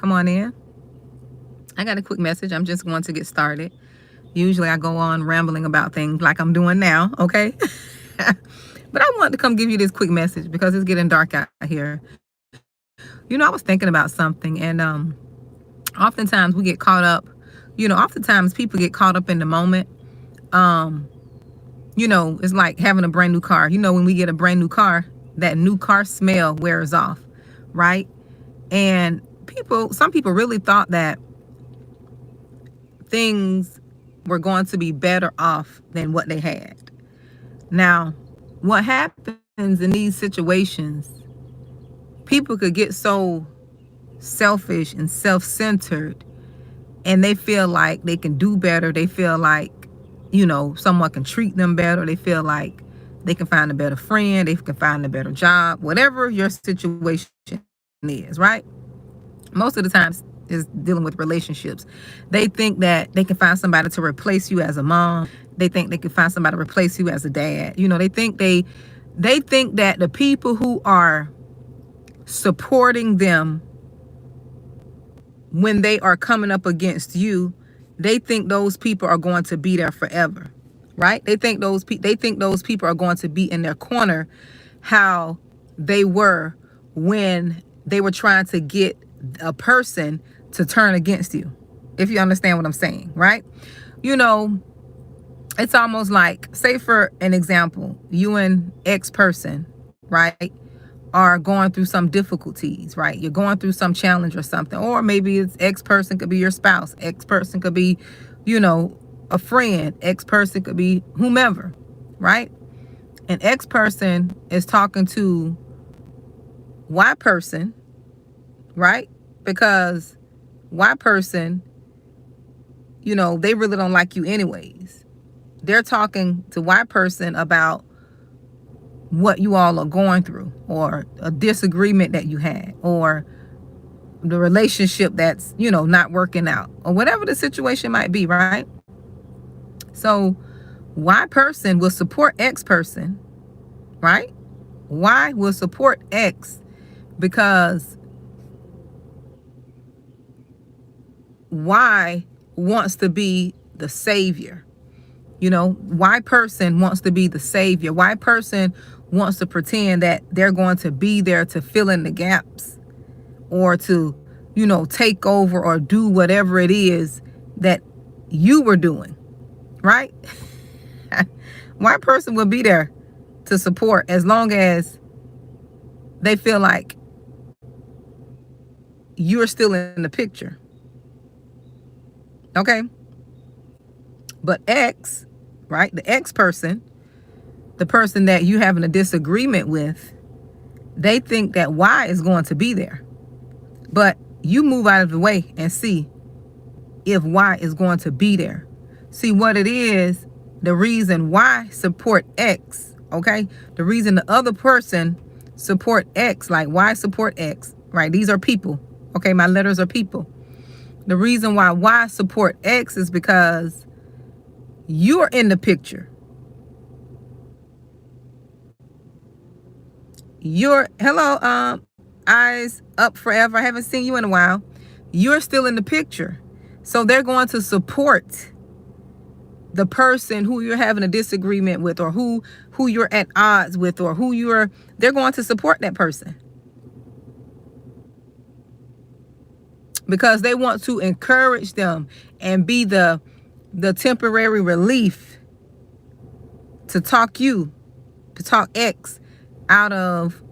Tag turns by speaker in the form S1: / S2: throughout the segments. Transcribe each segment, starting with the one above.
S1: Come on in. I got a quick message. I'm just going to get started. Usually I go on rambling about things like I'm doing now, okay? But I wanted to come give you this quick message because it's getting dark out here. I was thinking about something, and oftentimes we get caught up, oftentimes people get caught up in the moment. Um, it's like having a brand new car. When we get a brand new car, that new car smell wears off, right? And some people really thought that things were going to be better off than what they had. Now, what happens in these situations, people could get so selfish and self-centered, and they feel like they can do better. They feel like, someone can treat them better. They feel like they can find a better friend. They can find a better job, whatever your situation is, right? Most of the times is dealing with relationships. They think that they can find somebody to replace you as a mom. They think they can find somebody to replace you as a dad. They think that the people who are supporting them when they are coming up against you, they think those people are going to be there forever, right? They think those people are going to be in their corner how they were when they were trying to get a person to turn against you. If you understand what I'm saying, right? It's almost like, say for an example, you and X person, right, are going through some difficulties, right? You're going through some challenge or something. Or maybe it's X person could be your spouse. X person could be, a friend. X person could be whomever, right? And X person is talking to Y person, right? Because Y person, they really don't like you anyways. They're talking to Y person about what you all are going through, or a disagreement that you had, or the relationship that's, not working out, or whatever the situation might be, right? So Y person will support X person, right? Y will support X because Y wants to be the savior. Y person wants to be the savior. Y person wants to pretend that they're going to be there to fill in the gaps, or to, take over or do whatever it is that you were doing, right? Y person will be there to support as long as they feel like you're still in the picture. Okay? But X, right? The X person, the person that you having a disagreement with, they think that Y is going to be there. But you move out of the way and see if Y is going to be there. See what it is, the reason Y support X, okay? The reason the other person support X, like Y support X, right? These are people, okay? My letters are people. The reason why Y support X is because you're in the picture. Hello, eyes up forever. I haven't seen you in a while. You're still in the picture. So they're going to support the person who you're having a disagreement with, or who you're at odds with, or they're going to support that person. Because they want to encourage them and be the temporary relief to talk X out of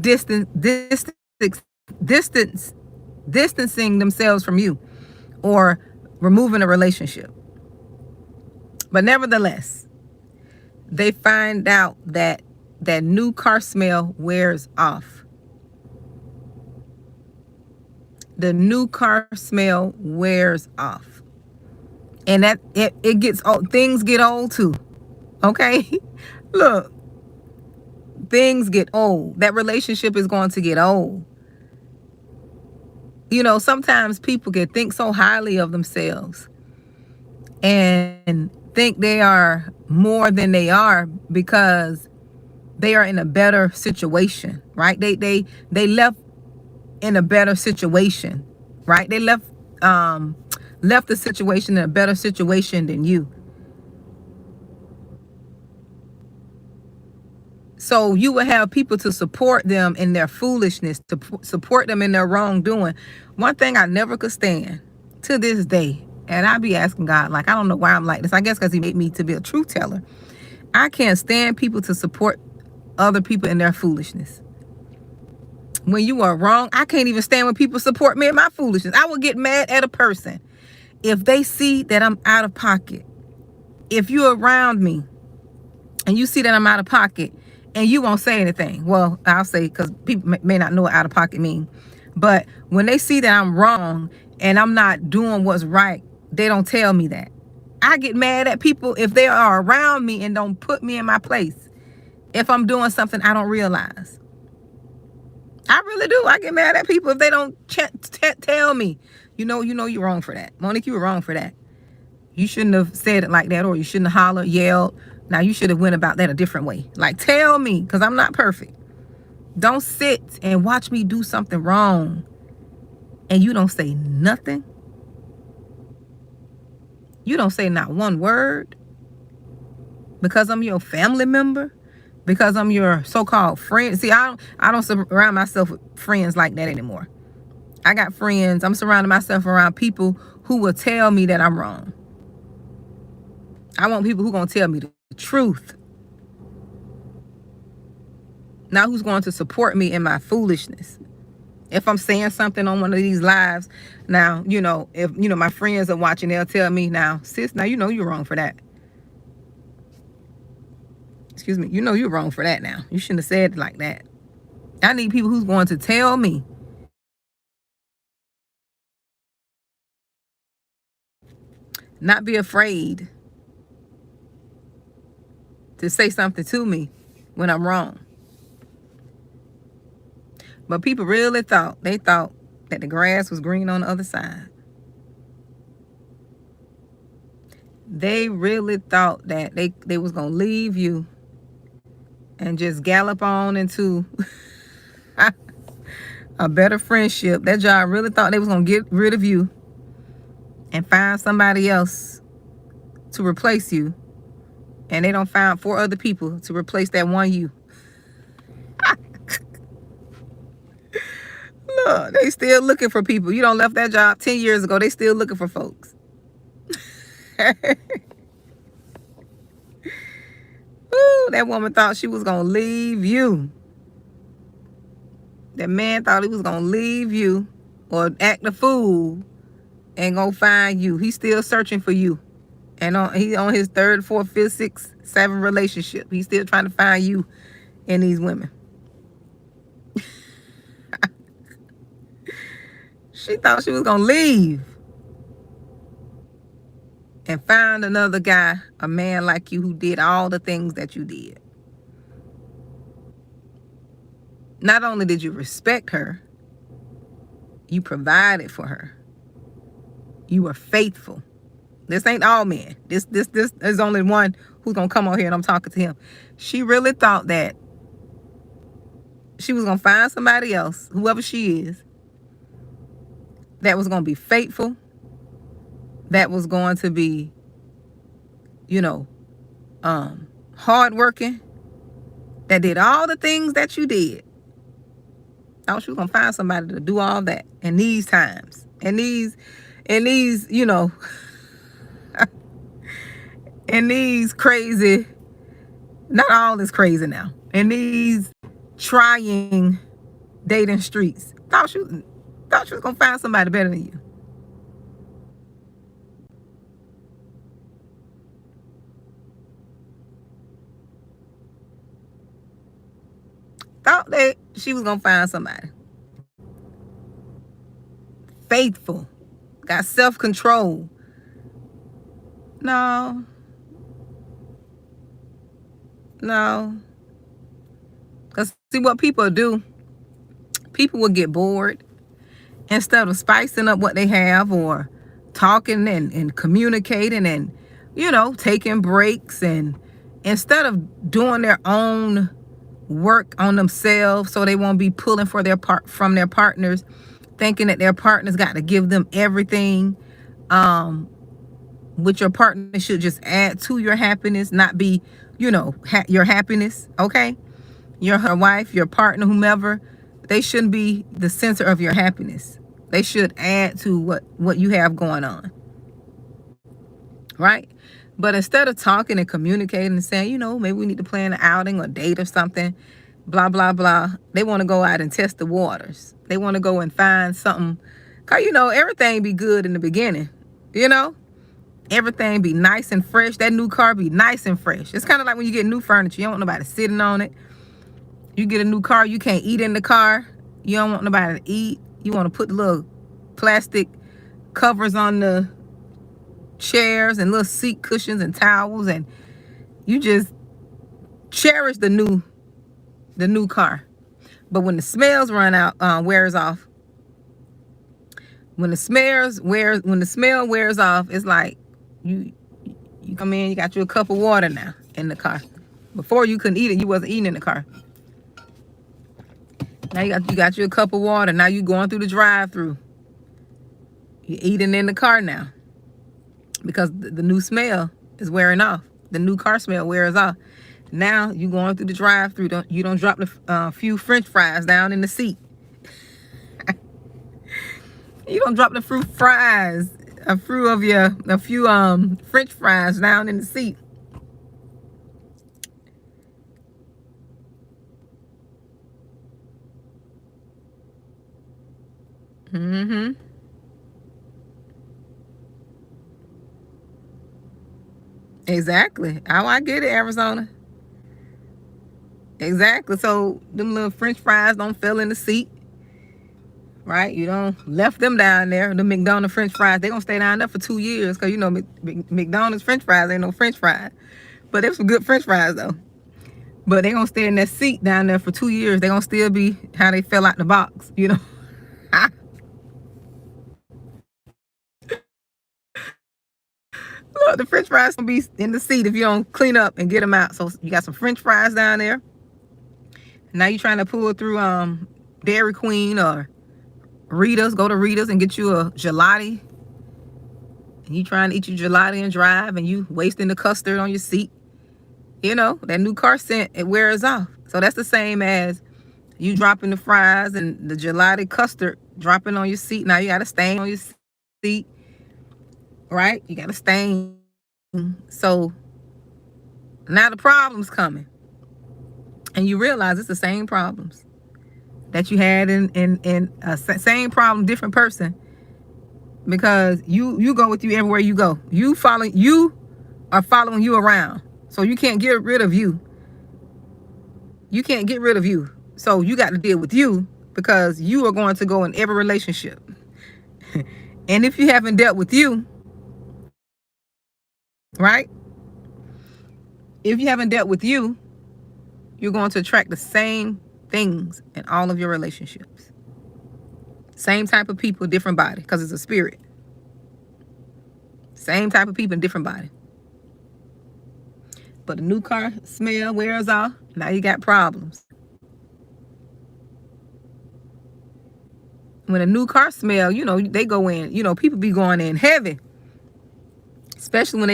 S1: distancing themselves from you, or removing a relationship. But nevertheless, they find out that that new car smell wears off. The new car smell wears off. And that it gets old. Things get old too. Okay? Look, things get old. That relationship is going to get old. Sometimes people can think so highly of themselves and think they are more than they are because they are in a better situation, right? They left in a better situation right? They left the situation in a better situation than you. So you will have people to support them in their foolishness, to support them in their wrongdoing. One thing I never could stand to this day, and I be asking God, like, I don't know why I'm like this. I guess because he made me to be a truth teller. I can't stand people to support other people in their foolishness. When you are wrong, I can't even stand when people support me in my foolishness. I will get mad at a person if they see that I'm out of pocket. If you're around me and you see that I'm out of pocket and you won't say anything. Well, I'll say, because people may not know what out of pocket mean. But when they see that I'm wrong and I'm not doing what's right, they don't tell me that. I get mad at people if they are around me and don't put me in my place. If I'm doing something I don't realize. I really do. I get mad at people if they don't tell me, you know you're wrong for that. Monique, you were wrong for that. You shouldn't have said it like that, or you shouldn't have hollered, yelled. Now you should have went about that a different way. Like, tell me, because I'm not perfect. Don't sit and watch me do something wrong and you don't say nothing. You don't say not one word because I'm your family member, because I'm your so-called friend. See, I don't surround myself with friends like that anymore. I got friends. I'm surrounding myself around people who will tell me that I'm wrong. I want people who going to tell me the truth. Not who's going to support me in my foolishness. If I'm saying something on one of these lives, now, if, my friends are watching, they'll tell me, now, sis, now, you're wrong for that. Excuse me. You're wrong for that now. You shouldn't have said it like that. I need people who's going to tell me. Not be afraid to say something to me when I'm wrong. But people really thought that the grass was green on the other side. They really thought that they was going to leave you and just gallop on into a better friendship. That job really thought they was going to get rid of you and find somebody else to replace you. And they don't find 4 other people to replace that one you. Look, they still looking for people. You don't left that job 10 years ago. They still looking for folks. Ooh, that woman thought she was going to leave you. That man thought he was going to leave you or act a fool and go find you. He's still searching for you. And he's on his 3rd, 4th, 5th, 6th, 7th relationship. He's still trying to find you in these women. She thought she was going to leave and find another guy, a man like you, who did all the things that you did. Not only did you respect her, you provided for her. You were faithful. This ain't all men. This is only one who's going to come on here and I'm talking to him. She really thought that she was going to find somebody else, whoever she is, that was going to be faithful, that was going to be, hardworking, that did all the things that you did. Thought she was going to find somebody to do all that in these times. In these, and these crazy, not all is crazy now, in these trying dating streets. Thought she was going to find somebody better than you. Thought that she was going to find somebody faithful, got self-control. No. Because see what people do, people will get bored. Instead of spicing up what they have or talking and communicating and, taking breaks, and instead of doing their own work on themselves so they won't be pulling from their partners, thinking that their partner's got to give them everything, which your partner should just add to your happiness, not be, your happiness. Okay, your wife, your partner, whomever, they shouldn't be the center of your happiness. They should add to what you have going on, right? But instead of talking and communicating and saying, maybe we need to plan an outing or date or something, blah blah blah, they want to go out and test the waters. They want to go and find something, cause everything be good in the beginning. Everything be nice and fresh. That new car be nice and fresh. It's kind of like when you get new furniture, you don't want nobody sitting on it. You get a new car, you can't eat in the car. You don't want nobody to eat. You want to put the little plastic covers on the chairs and little seat cushions and towels, and you just cherish the new car. But when the smells run out, wears off. When the smell wears off, it's like you come in, you got you a cup of water now in the car. Before you couldn't eat it, you wasn't eating in the car. Now you got you a cup of water. Now you going through the drive-through. You're eating in the car now because the new smell is wearing off. The new car smell wears off. Now you going through the drive-through. You don't drop the few French fries down in the seat. You don't drop the a few French fries down in the seat. Mm-hmm. Exactly. Oh, I get it, Arizona. Exactly. So them little French fries don't fill in the seat, right? You don't left them down there. The McDonald's French fries, they gonna stay down there for 2 years because McDonald's French fries ain't no French fries, but they're some good French fries though. But they gonna stay in that seat down there for 2 years. They gonna still be how they fell out the box, Look, the French fries gonna be in the seat if you don't clean up and get them out. So you got some French fries down there. Now you trying to pull through Dairy Queen or Rita's. Go to Rita's and get you a gelati. And you trying to eat your gelati and drive, and you wasting the custard on your seat. That new car scent, it wears off. So that's the same as you dropping the fries and the gelati custard dropping on your seat. Now you got a stain on your seat, right? You got a stain. So now the problem's coming. And you realize it's the same problems that you had in a same problem, different person. Because you go with you everywhere you go. You are following you around. So you can't get rid of you. You can't get rid of you. So you got to deal with you because you are going to go in every relationship. And if you haven't dealt with you, right? If you haven't dealt with you, you're going to attract the same things in all of your relationships. Same type of people, different body, because it's a spirit. Same type of people, different body. But the new car smell wears off. Now you got problems. When a new car smell, they go in, people be going in heavy. Especially when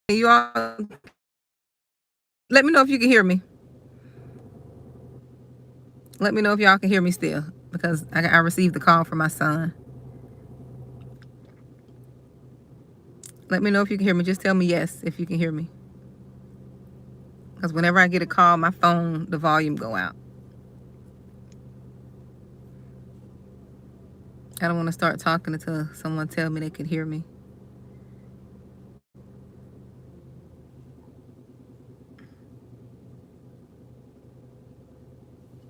S1: you all, let me know if you can hear me. Let me know if y'all can hear me still, because I received the call from my son. Let me know if you can hear me. Just tell me yes if you can hear me. Because whenever I get a call, my phone, the volume go out. I don't want to start talking until someone tell me they can hear me.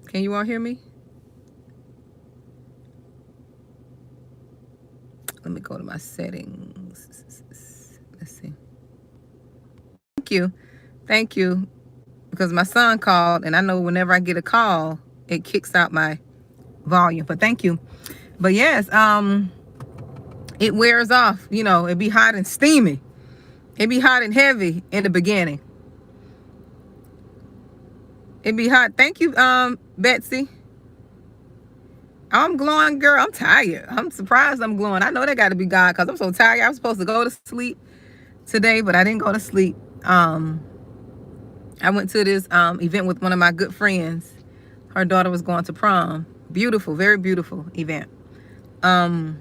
S1: Can you all hear me? Let me go to my settings. Let's see. Thank you. Because my son called, and I know whenever I get a call, it kicks out my volume. But thank you. But yes, it wears off. It be hot and steamy. It be hot and heavy in the beginning. It be hot. Thank you, Betsy. I'm glowing, girl. I'm tired. I'm surprised I'm glowing. I know that got to be God because I'm so tired. I was supposed to go to sleep today, but I didn't go to sleep. I went to this event with one of my good friends. Her daughter was going to prom. Beautiful, very beautiful event. But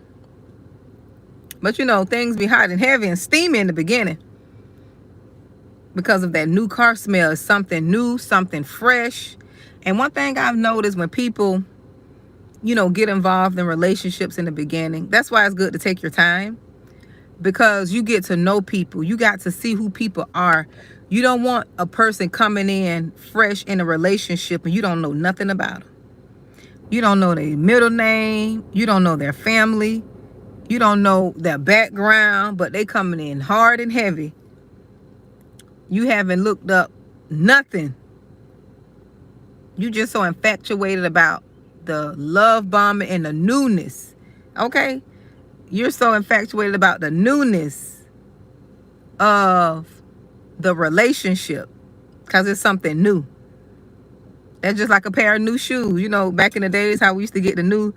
S1: you know, things be hot and heavy and steamy in the beginning because of that new car smell. It's something new, something fresh. And one thing I've noticed when people, you know, get involved in relationships in the beginning, that's why it's good to take your time, because you get to know people. You got to see who people are. You don't want a person coming in fresh in a relationship and you don't know nothing about them. You don't know their middle name. You don't know their family. You don't know their background, but they coming in hard and heavy. You haven't looked up nothing. You just so infatuated about the love bombing and the newness. Okay? You're so infatuated about the newness of the relationship because it's something new. That's just like a pair of new shoes. You know, back in the days, how we used to get the new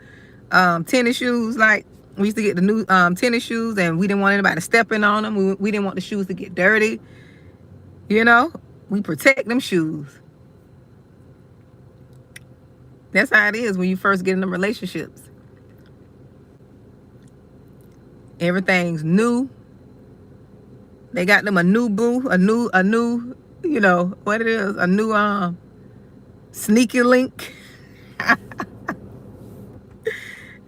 S1: tennis shoes. Like, we used to get the new tennis shoes and we didn't want anybody stepping on them. We didn't want the shoes to get dirty. You know, we protect them shoes. That's how it is when you first get into relationships. Everything's new. They got them a new boo, a new, you know, what it is, a new sneaky link.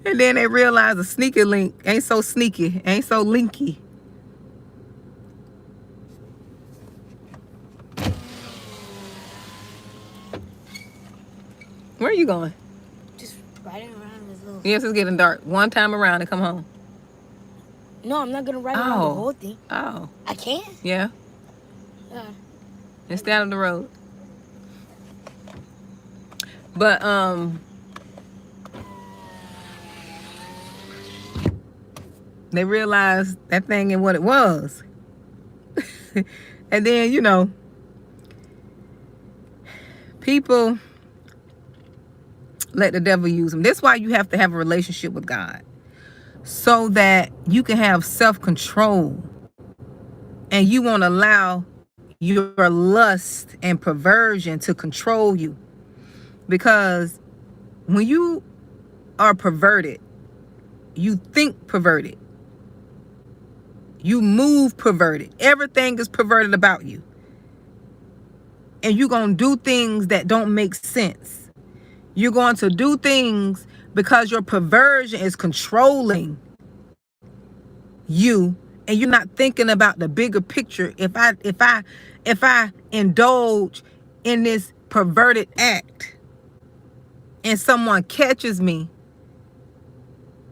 S1: And then they realize a sneaky link ain't so sneaky, ain't so linky. Where are you going?
S2: Just riding around this little...
S1: Yes, it's getting dark. One time around and come home.
S2: No, I'm not going to ride around the whole thing.
S1: Oh.
S2: I can?
S1: Yeah.
S2: Yeah.
S1: And stay out of the road. But, they realized that thing and what it was. And then, you know, people let the devil use them. That's why you have to have a relationship with God, so that you can have self-control and you won't allow your lust and perversion to control you. Because when you are perverted, you think perverted, you move perverted, everything is perverted about you, and you're going to do things that don't make sense. You're going to do things because your perversion is controlling you, and you're not thinking about the bigger picture. If I indulge in this perverted act and someone catches me,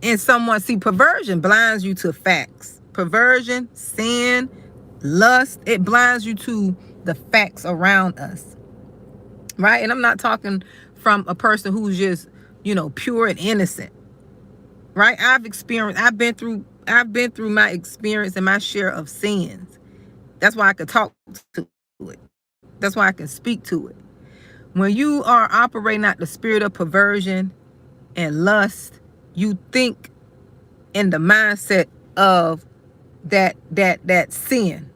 S1: and someone, see, perversion blinds you to facts. Perversion, sin, lust, it blinds you to the facts around us, right? And I'm not talking from a person who's just, you know, pure and innocent, right? I've been through my experience and my share of sins. That's why I could talk to it. That's why I can speak to it. When you are operating out the spirit of perversion and lust, you think in the mindset of that sin.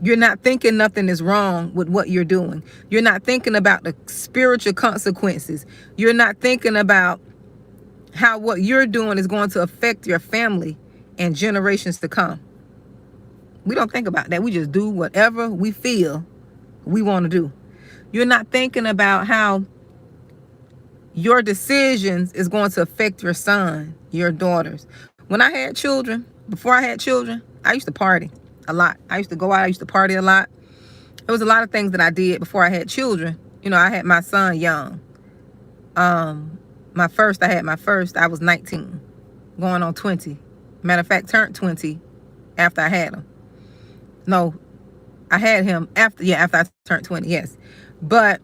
S1: You're not thinking nothing is wrong with what you're doing. You're not thinking about the spiritual consequences. You're not thinking about how what you're doing is going to affect your family and generations to come. We don't think about that. We just do whatever we feel we want to do. You're not thinking about how your decisions is going to affect your son, your daughters. When I had children, before I had children, I used to party a lot. I used to go out. I used to party a lot. There was a lot of things that I did before I had children. You know, I had my son young. I had my first, I was 19, going on 20. Matter of fact, turned 20 after I had him. No, I had him after I turned 20, yes. But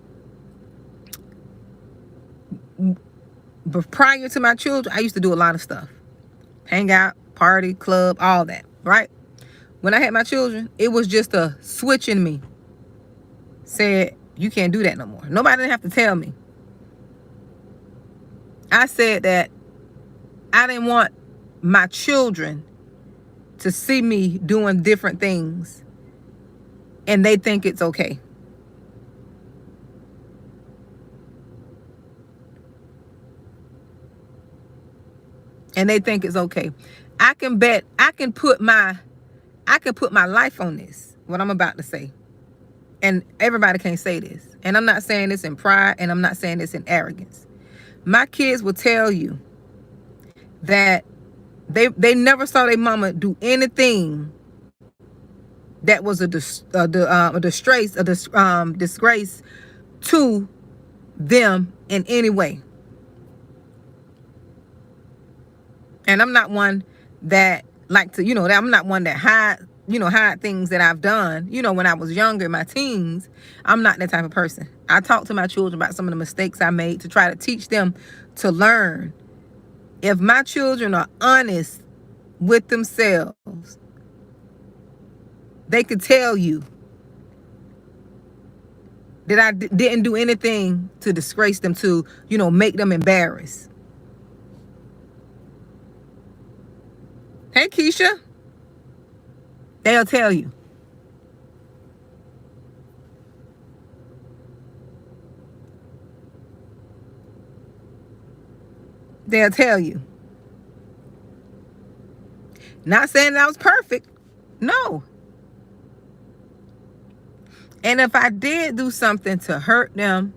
S1: prior to my children, I used to do a lot of stuff. Hang out, party, club, all that, right? When I had my children, it was just a switch in me. Said, You can't do that no more. Nobody didn't have to tell me. I said that I didn't want my children to see me doing different things and they think it's okay. And they think it's okay. I can put my life on this, what I'm about to say. And everybody can't say this. And I'm not saying this in pride, and I'm not saying this in arrogance. My kids will tell you that they never saw their mama do anything that was a disgrace to them in any way. And I'm not one that like to, I'm not one that hide things that I've done. When I was younger, in my teens, I'm not that type of person. I talk to my children about some of the mistakes I made to try to teach them to learn. If my children are honest with themselves, they could tell you that I didn't do anything to disgrace them, to, make them embarrassed. Hey, Keisha. They'll tell you. They'll tell you. Not saying that I was perfect. No. And if I did do something to hurt them,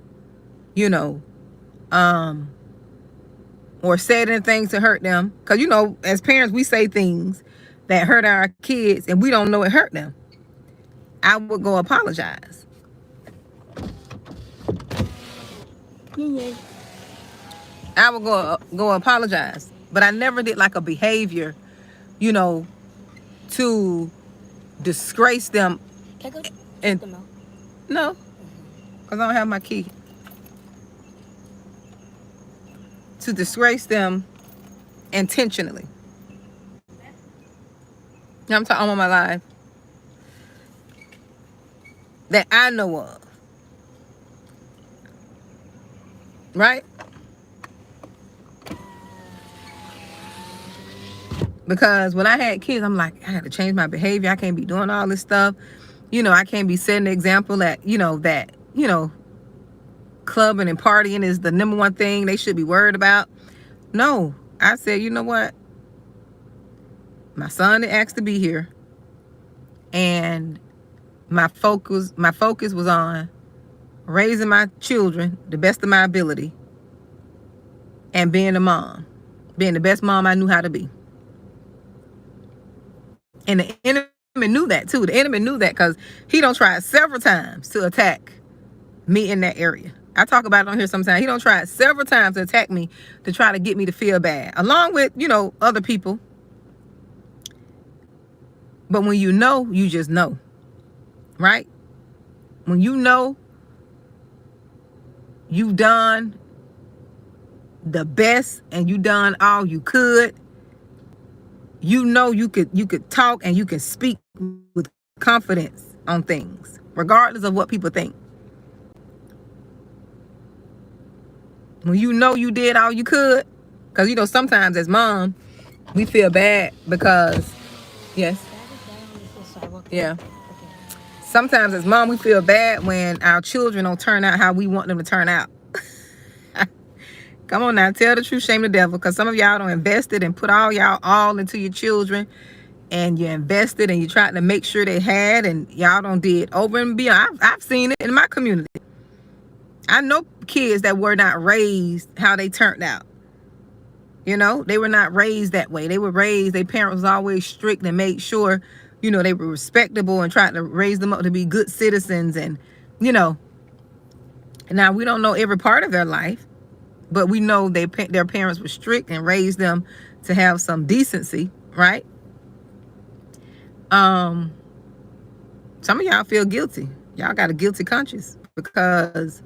S1: or said anything to hurt them, because, as parents, we say things that hurt our kids and we don't know it hurt them, I would go apologize. I would go apologize. But I never did like a behavior, to disgrace them.
S2: Can I go
S1: And
S2: them out?
S1: no, because I don't have my key. To disgrace them intentionally. I'm talking on my life that I know of. Right? Because when I had kids, I'm like, I had to change my behavior. I can't be doing all this stuff. I can't be setting the example that, clubbing and partying is the number one thing they should be worried about. No, I said, you know what? My son asked to be here, and my focus was on raising my children the best of my ability and being a mom, being the best mom I knew how to be. And the enemy knew that too. The enemy knew that because he don't try several times to attack me in that area. I talk about it on here sometimes. He don't try several times to attack me to try to get me to feel bad, along with, other people. But when you know, you just know, right? When you know you've done the best and you done all you could, you could talk and you can speak with confidence on things, regardless of what people think. When you know you did all you could, because sometimes as mom, we feel bad because, yes, yeah. Sometimes as mom, we feel bad when our children don't turn out how we want them to turn out. Come on now, tell the truth, shame the devil, because some of y'all don't invested and put all into your children, and you invested and you tried to make sure they had, and y'all don't did over and beyond. I've seen it in my community. I know kids that were not raised how they turned out. They were not raised that way. They were raised, their parents was always strict and made sure, they were respectable and tried to raise them up to be good citizens. And, now we don't know every part of their life, but we know their parents were strict and raised them to have some decency, right? Some of y'all feel guilty. Y'all got a guilty conscience because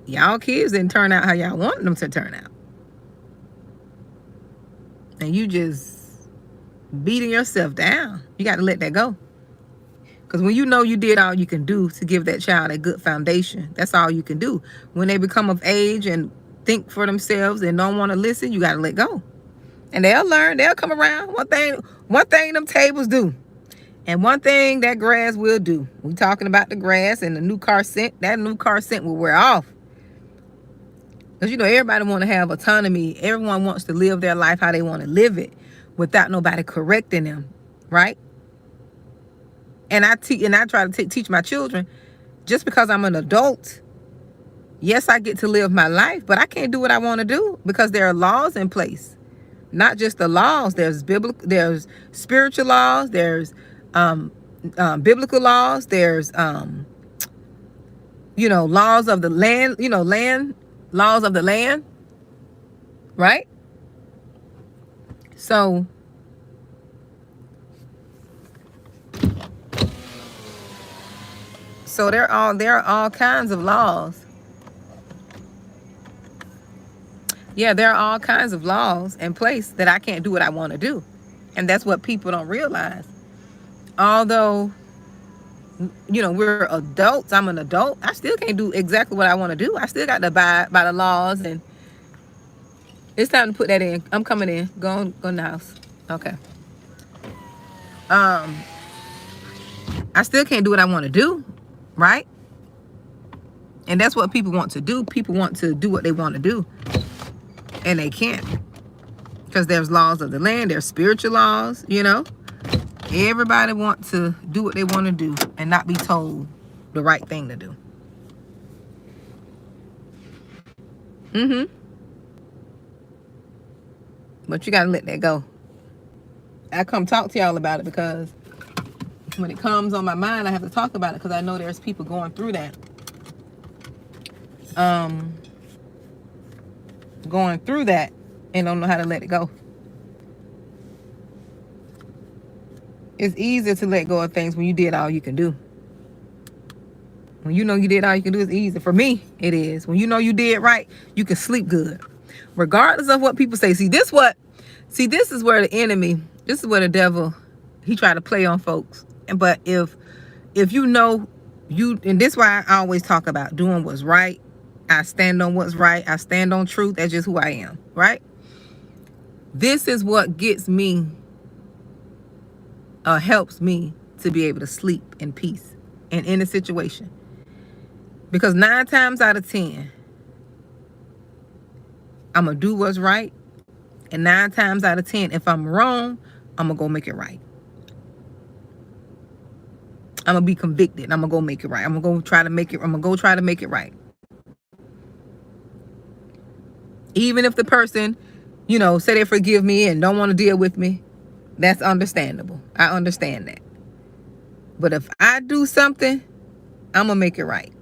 S1: y'all kids didn't turn out how y'all wanted them to turn out. And you just beating yourself down. You got to let that go. Because when you know you did all you can do to give that child a good foundation, that's all you can do. When they become of age and think for themselves and don't want to listen, you got to let go. And they'll learn. They'll come around. One thing them tables do. And one thing that grass will do. We talking about the grass and the new car scent. That new car scent will wear off. Because, everybody want to have autonomy. Everyone wants to live their life how they want to live it without nobody correcting them, right? And I try to teach my children, just because I'm an adult, yes, I get to live my life, but I can't do what I want to do because there are laws in place. Not just the laws. There's spiritual laws. There's biblical laws. There's laws of the land. Laws of the land, right? So there are all kinds of laws. Yeah, there are all kinds of laws in place that I can't do what I want to do. And that's what people don't realize. Although, we're adults, I'm an adult, I still can't do exactly what I want to do. I still got to abide by the laws. And it's time to put that in. I'm coming in. Go in the house. Okay. I still can't do what I want to do, right? And that's what people want to do. People want to do what they want to do. And they can't. Because there's laws of the land. There's spiritual laws, Everybody wants to do what they want to do and not be told the right thing to do. But you got to let that go. I come talk to y'all about it because when it comes on my mind, I have to talk about it because I know there's people going through that. Going through that and don't know how to let it go. It's easier to let go of things when you did all you can do. When you know you did all you can do, it's easy. For me, it is. When you know you did right, you can sleep good. Regardless of what people say. This is where the enemy, this is where the devil, he try to play on folks. But if you know and this is why I always talk about doing what's right. I stand on what's right. I stand on truth. That's just who I am, right? This is what gets me, helps me to be able to sleep in peace and in a situation. Because 9 times out of 10, I'm going to do what's right. And 9 times out of 10, if I'm wrong, I'm going to go make it right. I'm going to be convicted. I'm going to go make it right. I'm going to go try to make it right. Even if the person, say they forgive me and don't want to deal with me, that's understandable. I understand that. But if I do something, I'm going to make it right.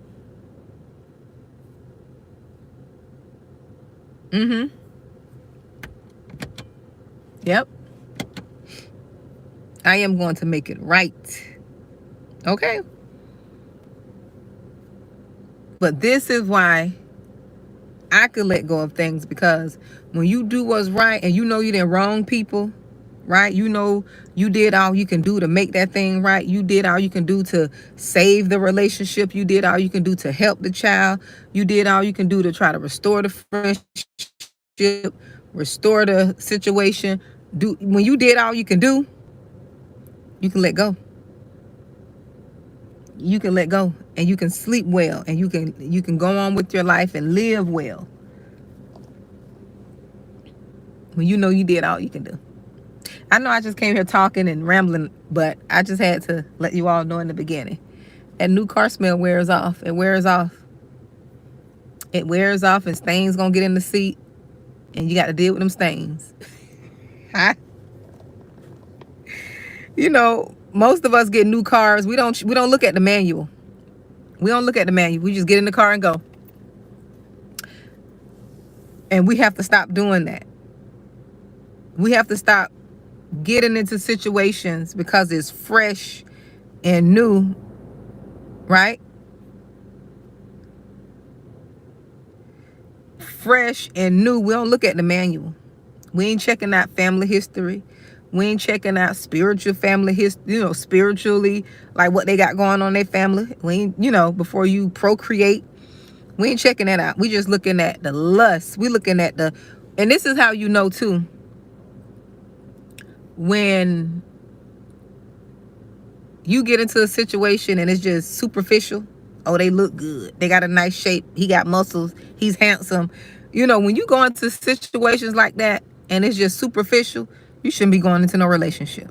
S1: Yep. I am going to make it right. Okay? But this is why I could let go of things, because when you do what's right and you know you didn't wrong people, right? You know you did all you can do to make that thing right. You did all you can do to save the relationship. You did all you can do to help the child. You did all you can do to try to restore the friendship, restore the situation. When you did all you can do, you can let go. You can let go and you can sleep well and you can go on with your life and live well. When you know you did all you can do. I know I just came here talking and rambling, but I just had to let you all know in the beginning. That new car smell wears off. It wears off. It wears off and stains gonna get in the seat and you got to deal with them stains. Most of us get new cars. We don't look at the manual. We don't look at the manual. We just get in the car and go. And we have to stop doing that. We have to stop getting into situations because it's fresh and new, right? Fresh and new. We don't look at the manual. We ain't checking out family history. We ain't checking out spiritual family history, spiritually, like what they got going on in their family. We ain't, before you procreate, we ain't checking that out. We just looking at the lust. We looking at and this is how you know too, when you get into a situation and it's just superficial. Oh, they look good. They got a nice shape. He got muscles. He's handsome. When you go into situations like that and it's just superficial, you shouldn't be going into no relationship.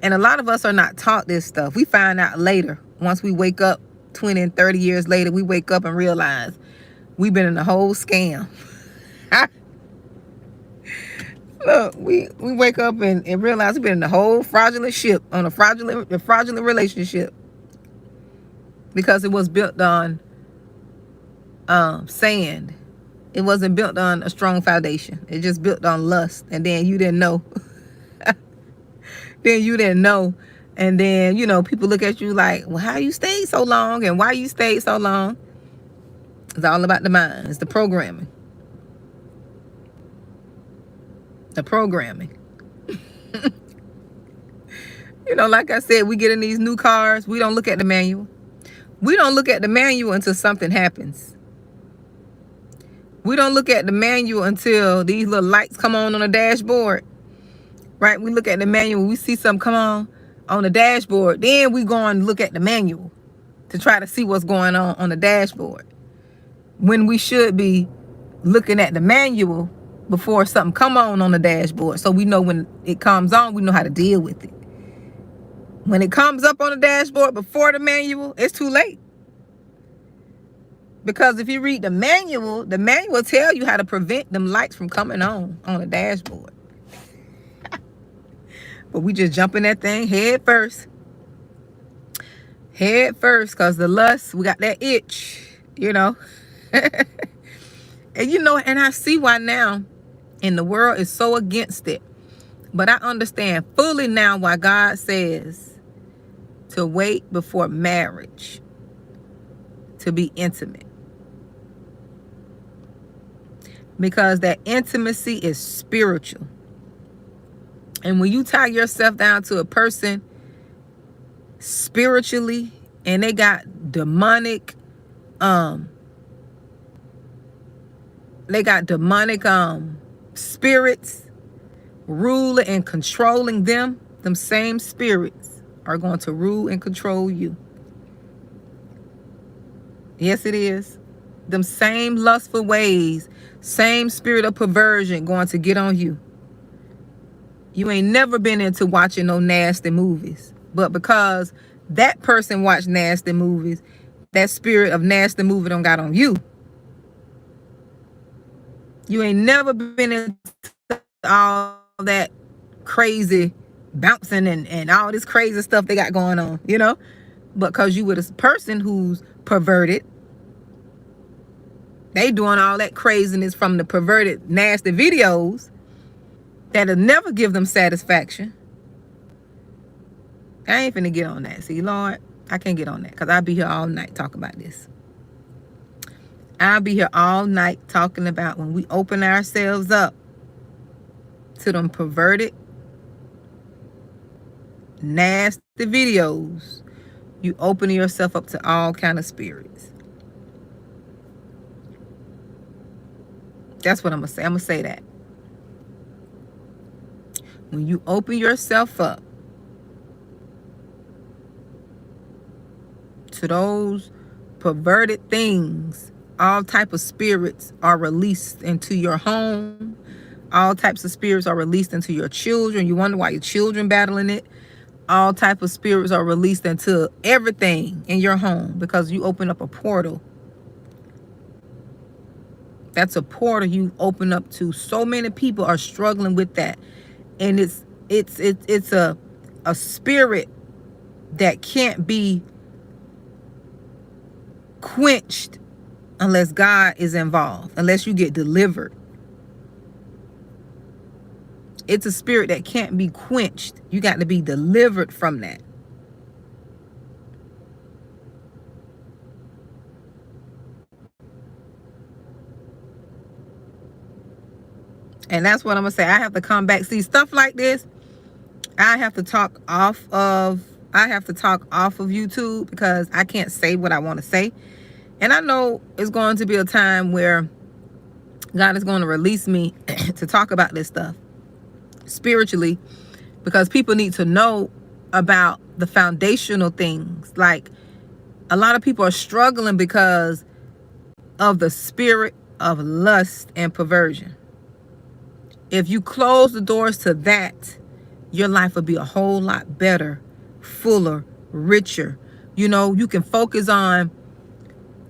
S1: And a lot of us are not taught this stuff. We find out later. Once we wake up 20 and 30 years later, we wake up and realize we've been in a whole scam. Look, we wake up and realize we've been in a whole fraudulent ship, on a fraudulent relationship, because it was built on sand. It wasn't built on a strong foundation. It just built on lust. And then you didn't know. And then, people look at you like, well, how you stayed so long and why you stayed so long? It's all about the mind. It's the programming. The programming. Like I said, we get in these new cars. We don't look at the manual. We don't look at the manual until something happens. We don't look at the manual until these little lights come on the dashboard. Right? We look at the manual. We see something come on the dashboard. Then we go and look at the manual to try to see what's going on the dashboard. When we should be looking at the manual before something come on the dashboard. So we know when it comes on, we know how to deal with it. When it comes up on the dashboard before the manual, it's too late. Because if you read the manual tell you how to prevent them lights from coming on the dashboard. But we just jump in that thing head first. Head first, because the lust, we got that itch, And and I see why now, and the world is so against it. But I understand fully now why God says to wait before marriage to be intimate. Because that intimacy is spiritual. And when you tie yourself down to a person spiritually and they got demonic spirits ruling and controlling them same spirits are going to rule and control you. Yes, it is. Them same lustful ways, same spirit of perversion going to get on you. You ain't never been into watching no nasty movies. But because that person watched nasty movies, that spirit of nasty movie done got on you. You ain't never been into all that crazy bouncing and all this crazy stuff they got going on, But because you were this person who's perverted, they doing all that craziness from the perverted, nasty videos that'll never give them satisfaction. I ain't finna get on that. See, Lord, I can't get on that because I'll be here all night talking about this. I'll be here all night talking about when we open ourselves up to them perverted, nasty videos, you open yourself up to all kind of spirits. That's what I'm going to say. I'm going to say that. When you open yourself up to those perverted things, all type of spirits are released into your home. All types of spirits are released into your children. You wonder why your children battling it. All type of spirits are released into everything in your home because you open up a portal. That's a portal you open up to. So many people are struggling with that. And it's a spirit that can't be quenched unless God is involved, unless you get delivered. It's a spirit that can't be quenched. You got to be delivered from that. And that's what I'm gonna say. I have to come back. See, stuff like this, I have to talk off of YouTube because I can't say what I want to say. And I know it's going to be a time where God is going to release me to talk about this stuff spiritually, because people need to know about the foundational things. Like, a lot of people are struggling because of the spirit of lust and perversion. If you close the doors to that, your life will be a whole lot better, fuller, richer. You know, you can focus on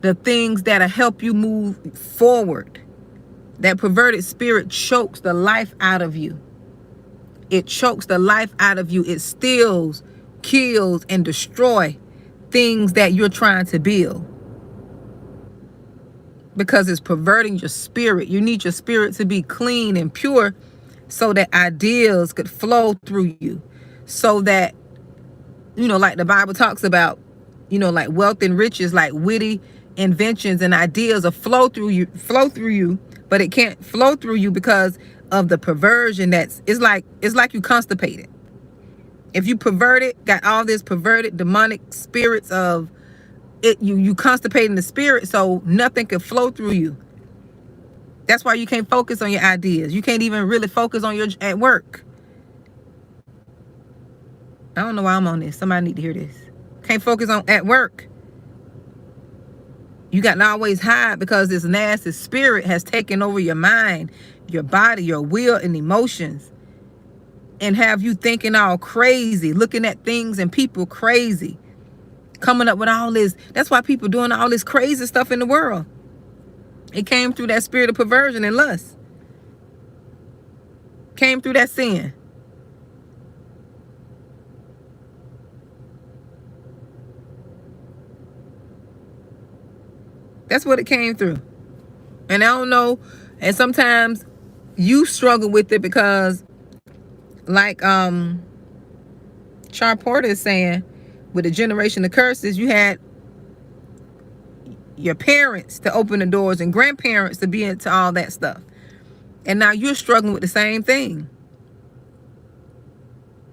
S1: the things that'll help you move forward. That perverted spirit chokes the life out of you. It chokes the life out of you. It steals, kills, and destroys things that you're trying to build, because it's perverting your spirit. You need your spirit to be clean and pure so that ideas could flow through you, so that, you know, like the Bible talks about, you know, like wealth and riches, like witty inventions and ideas will flow through you, but it can't flow through you because of the perversion. It's like you constipated. If you perverted, got all this perverted demonic spirits of it, you constipating the spirit, so nothing can flow through you. That's why you can't focus on your ideas. You can't even really focus on your at work. I don't know why I'm on this. Somebody need to hear this. Can't focus on at work. You got to always hide because this nasty spirit has taken over your mind, your body, your will, and emotions, and have you thinking all crazy, looking at things and people crazy, coming up with all this. That's why people doing all this crazy stuff in the world. It came through that spirit of perversion and lust. Came through that sin. That's what it came through. And I don't know. And sometimes you struggle with it because, like Char Porter is saying, with the generation of curses, you had your parents to open the doors and grandparents to be into all that stuff. And now you're struggling with the same thing.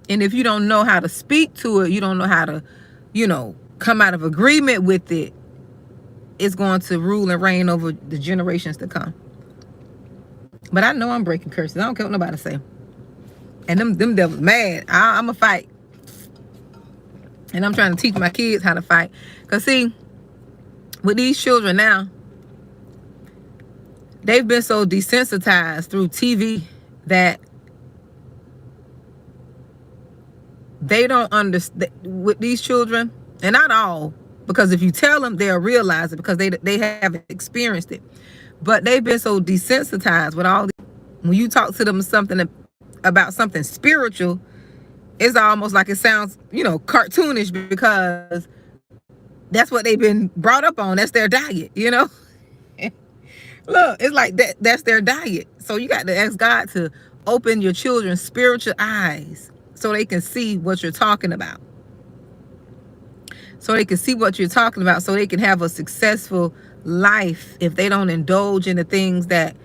S1: And if you don't know how to speak to it, you don't know how to, you know, come out of agreement with it, it's going to rule and reign over the generations to come. But I know I'm breaking curses. I don't care what nobody say. And them devils mad. I'm a fight. And I'm trying to teach my kids how to fight. Because see, with these children now, they've been so desensitized through TV that they don't understand. With these children, and not all, because if you tell them, they'll realize it because they haven't experienced it. But they've been so desensitized with all this. When you talk to them about something spiritual, it's almost like it sounds, you know, cartoonish, because that's what they've been brought up on. That's their diet, you know. Look, it's like that's their diet. So you got to ask God to open your children's spiritual eyes so they can see what you're talking about. So they can see what you're talking about, so they can have a successful life if they don't indulge in the things that,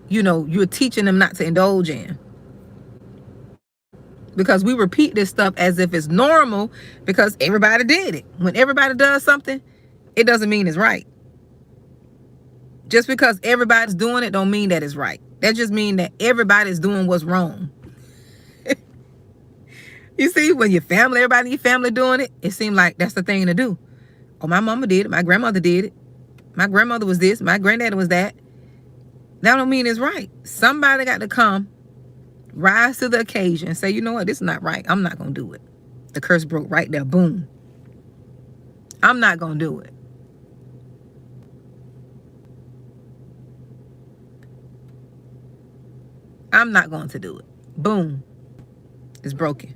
S1: you know, you're teaching them not to indulge in. Because we repeat this stuff as if it's normal because everybody did it. When everybody does something, it doesn't mean it's right. Just because everybody's doing it don't mean that it's right. That just means that everybody's doing what's wrong. You see, when everybody in your family doing it, it seems like that's the thing to do. Oh, my mama did it. My grandmother did it. My grandmother was this. My granddaddy was that. That don't mean it's right. Somebody got to come, rise to the occasion, and say, you know what, this is not right. I'm not going to do it. The curse broke right there. Boom. I'm not going to do it. I'm not going to do it. Boom. It's broken.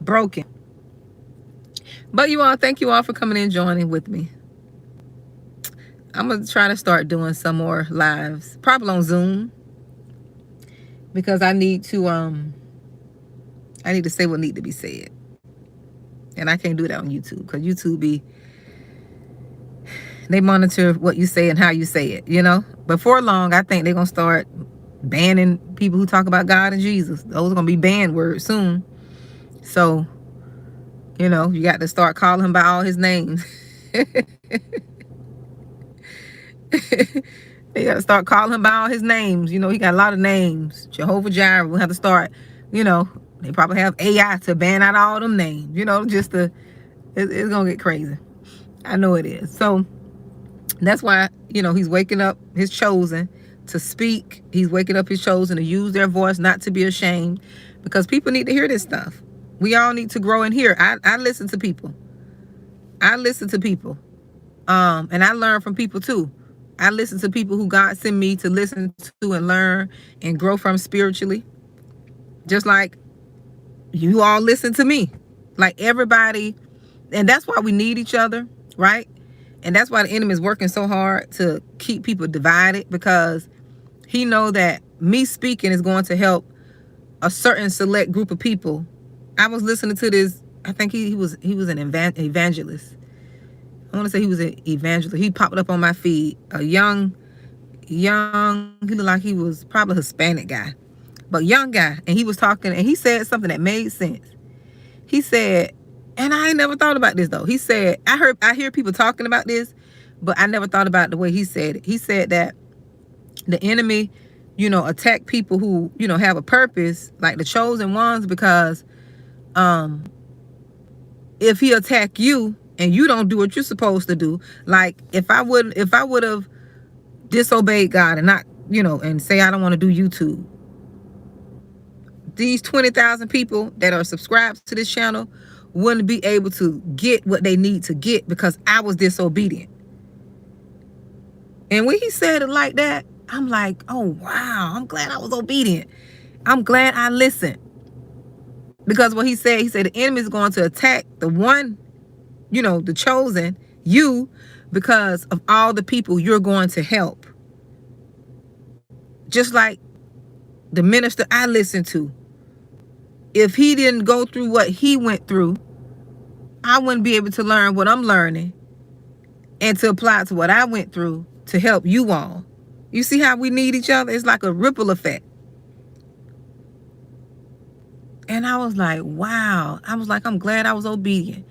S1: Broken. But you all, thank you all for coming in, joining with me. I'm going to try to start doing some more lives, probably on Zoom, because I need to say what need to be said. And I can't do that on YouTube because YouTube They monitor what you say and how you say it, Before long, I think they're going to start banning people who talk about God and Jesus. Those are going to be banned words soon. So, you got to start calling him by all his names. They got to start calling him by all his names. He got a lot of names. Jehovah Jireh. We'll have to start, they probably have AI to ban out all them names, it's going to get crazy. I know it is. So that's why, he's waking up his chosen to speak. He's waking up his chosen to use their voice, not to be ashamed, because people need to hear this stuff. We all need to grow and hear. I listen to people. And I learn from people too. I listen to people who God sent me to listen to and learn and grow from spiritually. Just like you all listen to me. Like everybody. And that's why we need each other, right? And that's why the enemy is working so hard to keep people divided, because he know that me speaking is going to help a certain select group of people. I was listening to this. I think he was an evangelist. I want to say he was an evangelist. He popped up on my feed. A young, he looked like he was probably a Hispanic guy, but young guy. And he was talking, and he said something that made sense. He said, and I ain't never thought about this though. He said, I hear people talking about this, but I never thought about the way he said it. He said that the enemy, attack people who, have a purpose, like the chosen ones, because if he attack you and you don't do what you're supposed to do, like if I would have disobeyed God and not, and say I don't want to do YouTube, these 20,000 people that are subscribed to this channel wouldn't be able to get what they need to get because I was disobedient. And when he said it like that, I'm like, oh wow, I'm glad I was obedient. I'm glad I listened. Because what he said the enemy is going to attack the one, the chosen, you, because of all the people you're going to help. Just like the minister I listened to. If he didn't go through what he went through, I wouldn't be able to learn what I'm learning and to apply to what I went through to help you all. You see how we need each other? It's like a ripple effect. And I was like, wow. I was like, I'm glad I was obedient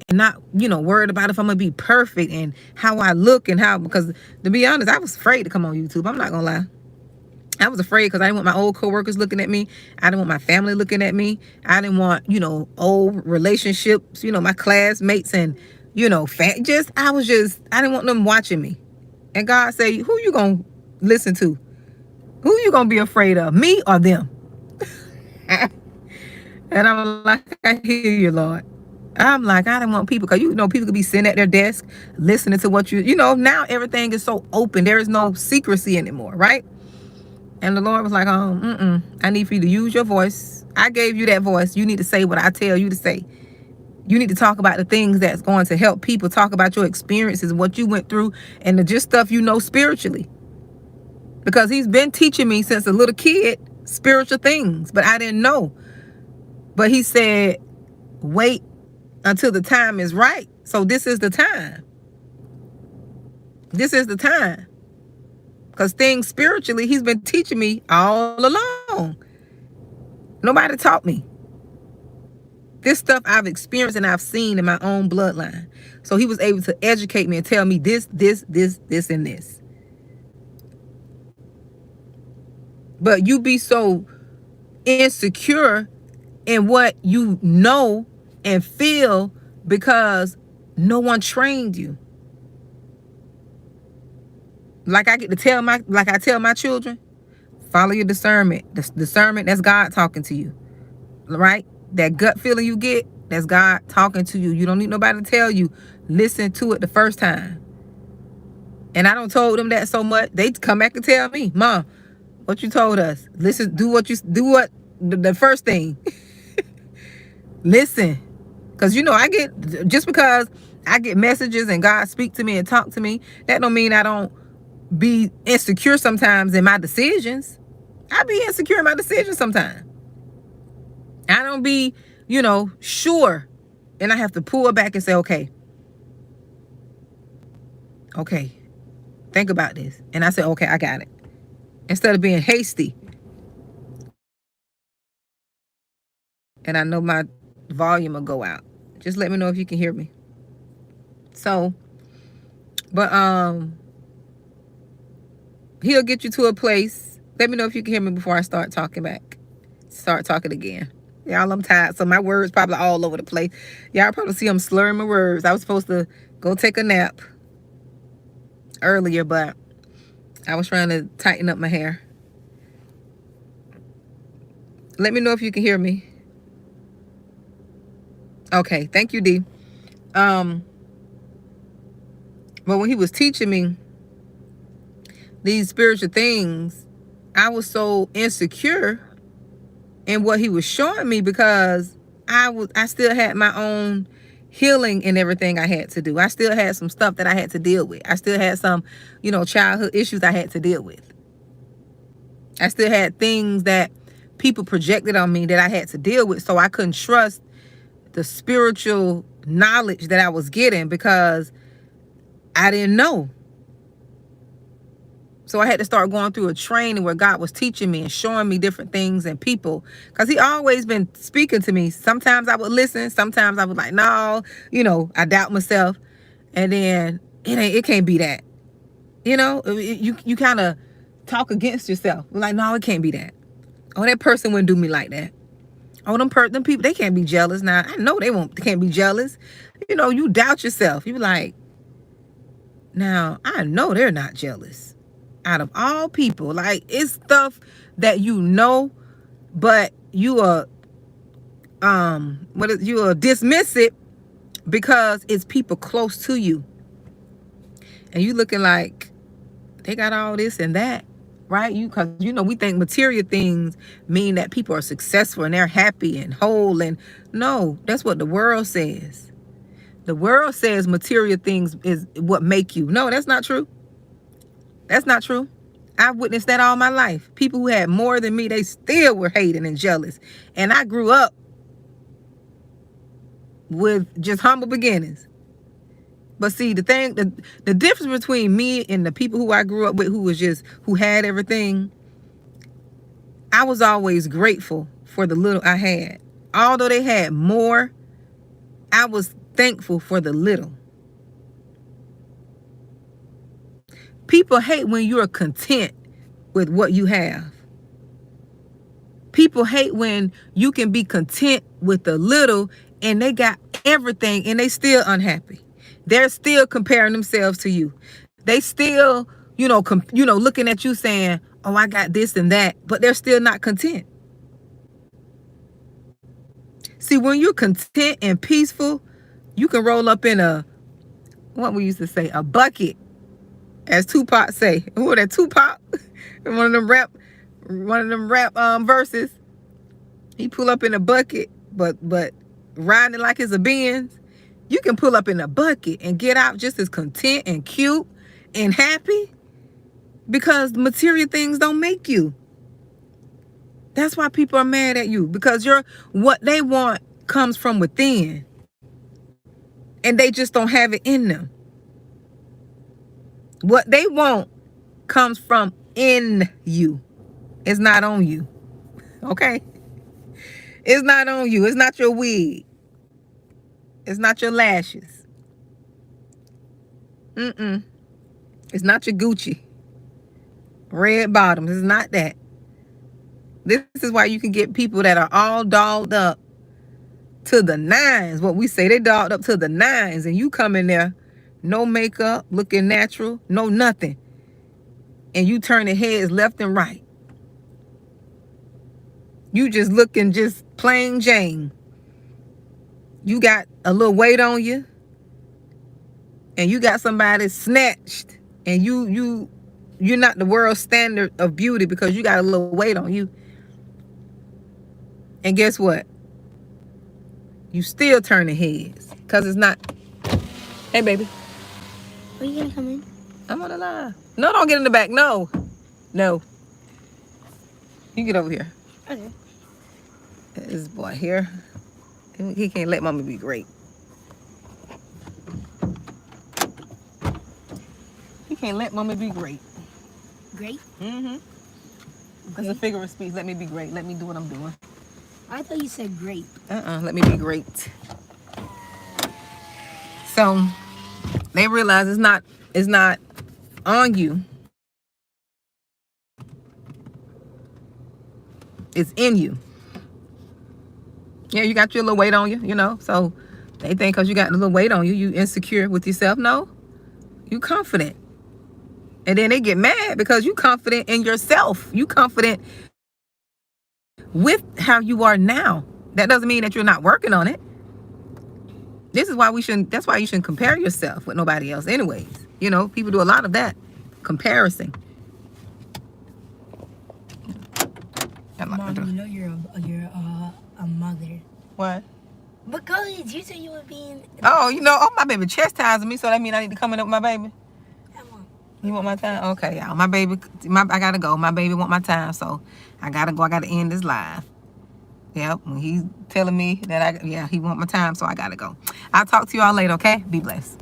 S1: and not, worried about if I'm going to be perfect and how I look and how, because to be honest, I was afraid to come on YouTube. I'm not going to lie. I was afraid because I didn't want my old coworkers looking at me. I didn't want my family looking at me. I didn't want, old relationships, my classmates and, I didn't want them watching me. And God said, who you going to listen to? Who you going to be afraid of, me or them? And I'm like, I hear you, Lord. I'm like, I didn't want people, because people could be sitting at their desk listening to what now everything is so open. There is no secrecy anymore, right? And the Lord was like, I need for you to use your voice. I gave you that voice. You need to say what I tell you to say. You need to talk about the things that's going to help people. Talk about your experiences, what you went through, and the just stuff spiritually. Because he's been teaching me since a little kid spiritual things, but I didn't know. But he said, wait until the time is right. So this is the time. This is the time. Because things spiritually, he's been teaching me all along. Nobody taught me. This stuff I've experienced and I've seen in my own bloodline. So he was able to educate me and tell me this, and this. But you be so insecure in what you know and feel because no one trained you. Like I tell my children, follow your discernment. The discernment, that's God talking to you, right? That gut feeling you get, that's God talking to you. You don't need nobody to tell you. Listen to it the first time. And I don't told them that so much. They come back and tell me, Mom, what you told us. Listen, do what the first thing. Listen. Because just because I get messages and God speak to me and talk to me, that don't mean I don't be insecure sometimes in my decisions. I be insecure in my decisions sometimes. I don't be, sure. And I have to pull back and say, okay, okay, think about this. And I said, okay, I got it. Instead of being hasty. And I know my volume will go out. Just let me know if you can hear me. So, but he'll get you to a place. Let me know if you can hear me before I start talking again. Y'all, I'm tired, so my words probably all over the place. Y'all probably see I'm slurring my words. I was supposed to go take a nap earlier, but I was trying to tighten up my hair. Let me know if you can hear me. Okay, thank you, D. But when he was teaching me these spiritual things, I was so insecure in what he was showing me because I still had my own healing and everything I had to do. I still had some stuff that I had to deal with. I still had some, childhood issues I had to deal with. I still had things that people projected on me that I had to deal with, so I couldn't trust the spiritual knowledge that I was getting because I didn't know. So I had to start going through a training where God was teaching me and showing me different things and people, because he always been speaking to me. Sometimes I would listen. Sometimes I was like, no, I doubt myself. And then it can't be that. You kind of talk against yourself. Like, no, it can't be that. Oh, that person wouldn't do me like that. Oh, them people, they can't be jealous. Now, I know they can't be jealous. You doubt yourself. You be like, now, I know they're not jealous. Out of all people, like, it's stuff that but you are dismiss it because it's people close to you, and you looking like they got all this and that, right? Because we think material things mean that people are successful and they're happy and whole, and no, that's what the world says. The world says material things is what make you. No, that's not true. That's not true. I've witnessed that all my life. People who had more than me, they still were hating and jealous. And I grew up with just humble beginnings. But see, the difference between me and the people who I grew up with, who had everything, I was always grateful for the little I had. Although they had more, I was thankful for the little. People hate when you're content with what you have. People hate when you can be content with the little and they got everything and they still unhappy. They're still comparing themselves to you. They still, looking at you saying, oh, I got this and that, but they're still not content. See, when you're content and peaceful, you can roll up in what we used to say, a bucket. As Tupac say, who that Tupac? one of them rap verses. He pull up in a bucket, but riding it like it's a Benz. You can pull up in a bucket and get out just as content and cute and happy, because material things don't make you. That's why people are mad at you, because what they want comes from within, and they just don't have it in them. What they want comes from in you. It's not on you. Okay? It's not on you. It's not your wig. It's not your lashes. It's not your Gucci red bottoms. It's not that. This is why you can get people that are all dolled up to the nines. What we say, they dolled up to the nines, and you come in there, no makeup, looking natural, no nothing. And you turning heads left and right. You just looking just plain Jane. You got a little weight on you, and you got somebody snatched, and you're not the world standard of beauty because you got a little weight on you. And guess what? You still turning heads because it's not. Hey, baby.
S2: Are you gonna come in?
S1: I'm on the line. No, don't get in the back. No. You get over here.
S2: Okay.
S1: This boy here. He can't let mama be great. can't let mommy be great.
S2: Great?
S1: Mm-hmm. That's a figure of speech. Let me be great. Let me do what I'm doing.
S2: I thought you said grape.
S1: Let me be great. So they realize it's not on you. It's in you. Yeah, you got your little weight on you, you know. So they think because you got a little weight on you, you insecure with yourself. No, you confident. And then they get mad because you confident in yourself. You confident with how you are now. That doesn't mean that you're not working on it. This is why that's why you shouldn't compare yourself with nobody else anyways. You know, people do a lot of that. Comparison.
S2: Mom, you know you're a mother.
S1: What?
S2: Because you said you were being...
S1: Oh, you know, my baby chastising me, so that means I need to come in up with my baby. You want my time? Okay, y'all. My baby, I gotta go. My baby want my time, so I gotta go. I gotta end this live. Yep, when he's telling me that he want my time, so I gotta go. I'll talk to y'all later, okay? Be blessed.